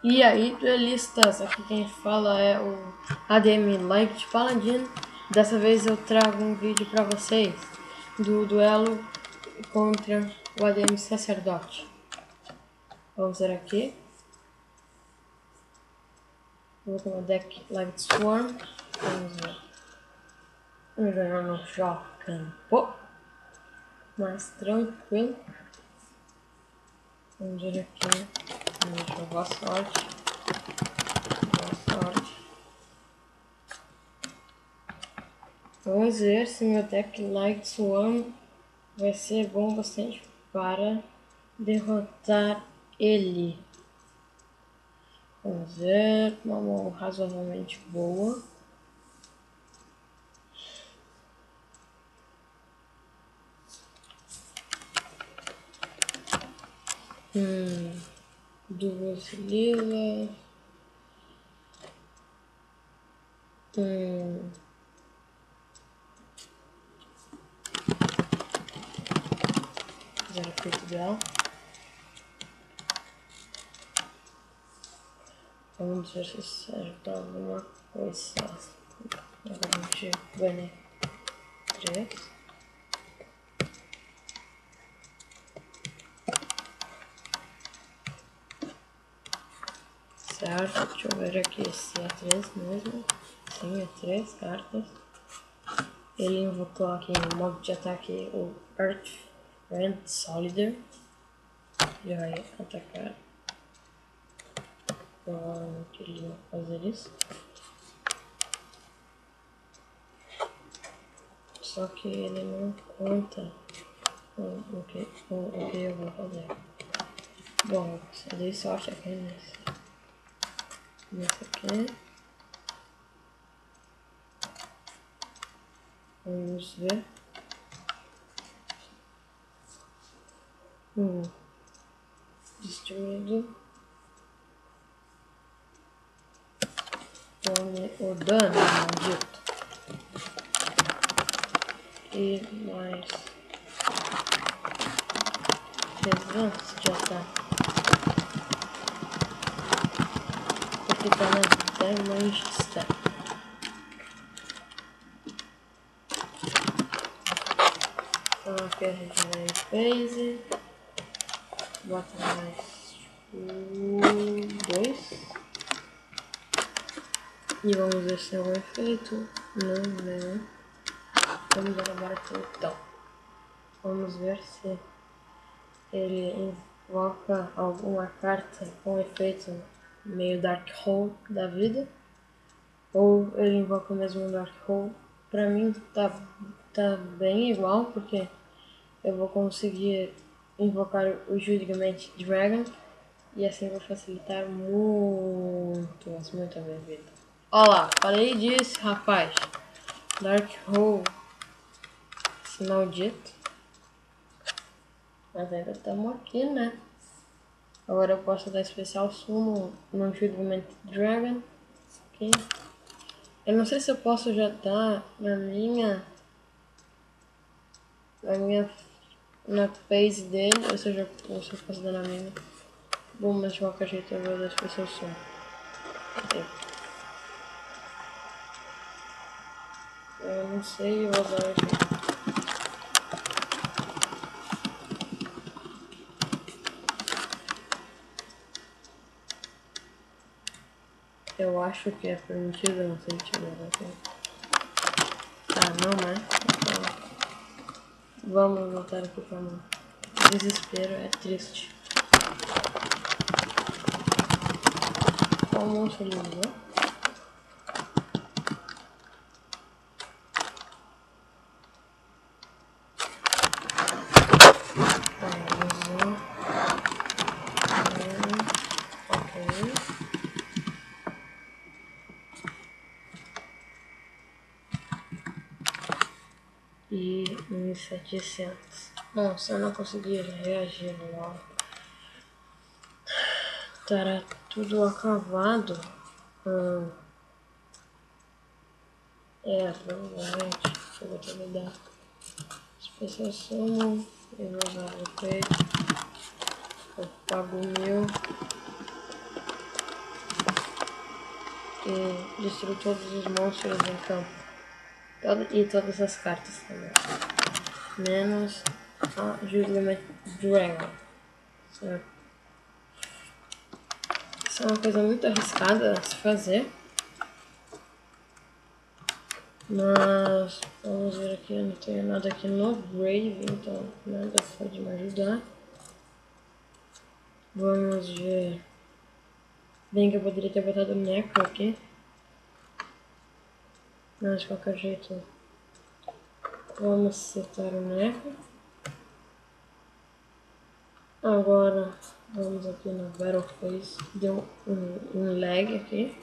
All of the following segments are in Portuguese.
E aí, duelistas, aqui quem fala é o ADM Light Paladin. Dessa vez eu trago um vídeo para vocês do duelo contra o ADM Sacerdote. Vamos ver aqui. Vou com o deck Light Swarm. Vamos ver. Eu não jogo campo, mas tranquilo. Vamos ver aqui. Vamos jogar boa sorte. Boa sorte. Vamos ver se meu deck Light Swarm vai ser bom bastante para derrotar ele. Vamos ver, uma mão razoavelmente boa. Duas lilas. Zero efeito dela. Vamos ver se serve para alguma coisa. Agora a gente ganha 3. Certo, deixa eu ver aqui se é 3 mesmo. Sim, é 3 cartas. Ele invocou aqui no modo de ataque o Earth Rend Solider. Ele vai atacar. Provavelmente ele vai fazer isso. Só que ele não conta o que eu vou fazer. Bom, eu dei sorte aqui nesse aqui. Vamos ver. Destruído. Tome o dano, maldito. E mais resistência de ataque. Porque tá na damage step. Então aqui a gente vai phase. Bota mais 2. E vamos ver se é um efeito. Não. Vamos agora aqui então. Vamos ver se ele invoca alguma carta com efeito meio Dark Hole da vida. Ou ele invoca mesmo um Dark Hole. Pra mim tá bem igual, porque eu vou conseguir invocar o Judgment Dragon. E assim vai facilitar muito a minha vida. Olha lá, falei disso, rapaz. Dark Hole. Esse maldito. Mas ainda estamos aqui, né? Agora eu posso dar especial sumo no Judgment Dragon. Aqui. Eu não sei se eu posso já dar na phase dele, ou seja, eu posso dar na minha. Bom, mas de qualquer jeito eu vou dar especial sumo. Eu não sei, eu vou dar aqui. Eu acho que é permitido, eu não sei se tiver aqui. Ah, não é? Então, vamos voltar aqui para mão. Desespero é triste. Qual monstro ele usou? E 1700. Nossa, eu não consegui reagir logo. Estará tudo acabado. Provavelmente. Eu vou ter que dar especiação. Eu vou usar o peito. Eu pago 1000. e destruo todos os monstros em campo. E todas as cartas também. Menos a Judgment Dragon. Certo? Isso é uma coisa muito arriscada a se fazer. Mas vamos ver aqui, eu não tenho nada aqui no Brave, então nada pode me ajudar. Vamos ver. Bem que eu poderia ter botado o Necro aqui. Mas de qualquer jeito, vamos setar o Necro. Agora vamos aqui no Battle Phase. Deu um lag aqui.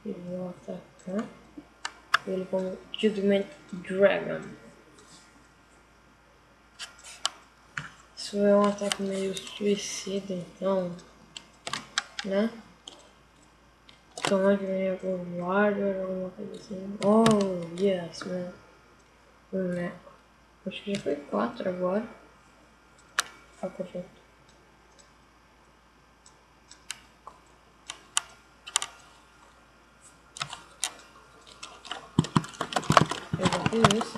E vou atacar ele como Judgment Dragon. Isso é um ataque meio suicida, então, né? Tomara que venha algum Warrior, alguma coisa assim. Oh, yes, man. Né? Acho que já foi 4 agora. Ah, perfeito. Eu já fiz isso.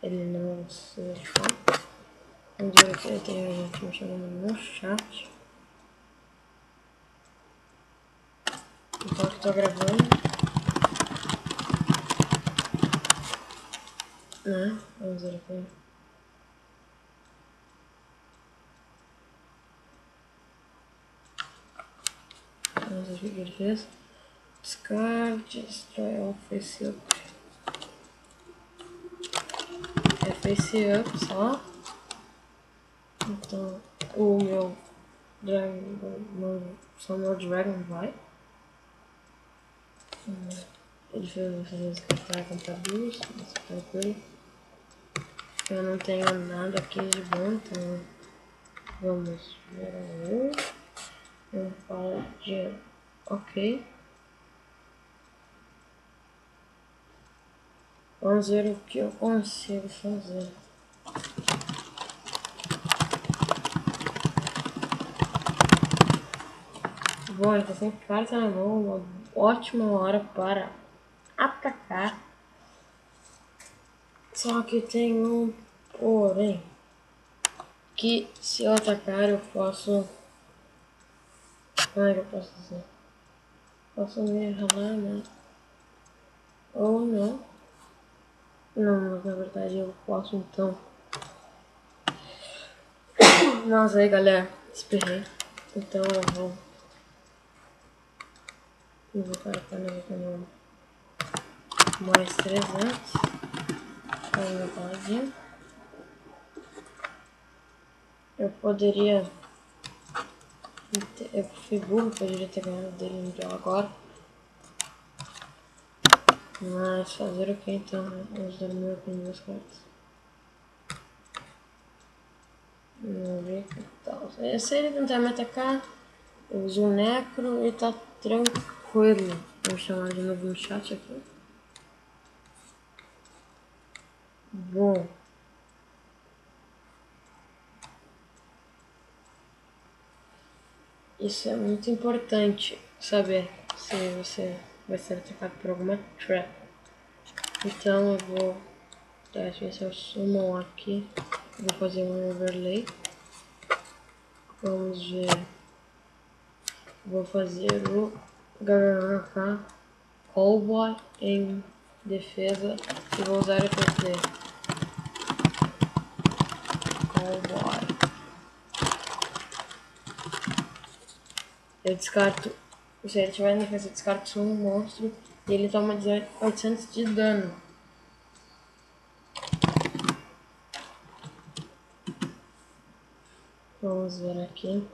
Ele não se achou. Vamos ver aqui, tem gente me chamando no chat. Então que tô gravando. Né? Vamos ver aqui. Vamos ver o que ele fez. Discard, destroy all face up. É face up só. Então o meu Dragon, só meu Dragon vai. Ele fez vezes que eu tava comprar duas, mas tranquilo. Eu não tenho nada aqui de bom, então vamos ver um pau de ok. Vamos ver o que eu consigo fazer. Bom, eu tô sem carta na mão, uma ótima hora para atacar. Só que tem um porém, que se eu atacar eu posso... Como é que eu posso dizer? Posso me ralar, né? Ou não. Não, mas na verdade eu posso então. Nossa, aí galera, espirrei. Então eu vou colocar no mais 300. Aí meu paladinho. Eu poderia... Eu fui burro, poderia ter ganhado dele no duelo agora. Mas fazer o que então? Vamos dar meu com duas cartas. Vamos ver que tal. Se ele tentar me atacar, eu uso o Necro e tá tranquilo. Vou chamar de novo no chat aqui. Bom. Isso é muito importante saber se você vai ser atacado por alguma trap. Então eu vou dar esse summon aqui. Vou fazer um overlay. Vamos ver. Vou fazer o Garranaka Cowboy em defesa e vou usar o efeito dele. Cowboy. Eu descarto. Se ele tiver em defesa, eu descarto só um monstro e ele toma 800 de dano. Vamos ver aqui.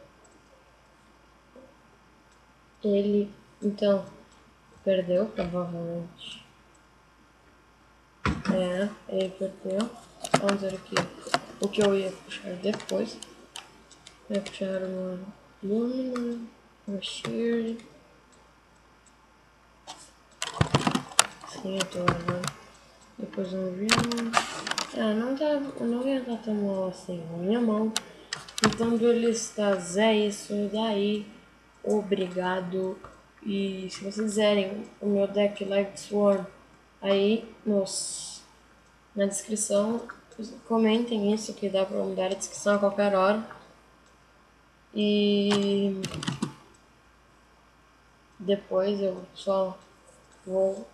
Ele, então, perdeu, provavelmente. Ele perdeu. Vamos ver aqui o que eu ia puxar depois. Eu ia puxar uma Lumina, uma Sheer. Sim, eu tô gravando. Depois um Realm. Não ia estar tão mal assim na minha mão. Então, duelista Zé, isso daí. Obrigado. E se vocês quiserem o meu deck Live Swarm, aí na descrição, comentem isso, que dá pra mudar a descrição a qualquer hora. E depois eu só vou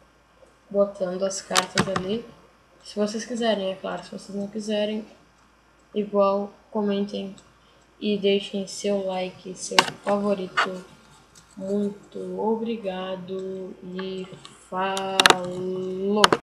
botando as cartas ali. Se vocês quiserem, é claro. Se vocês não quiserem, igual, comentem e deixem seu like, seu favorito. Muito obrigado e falou!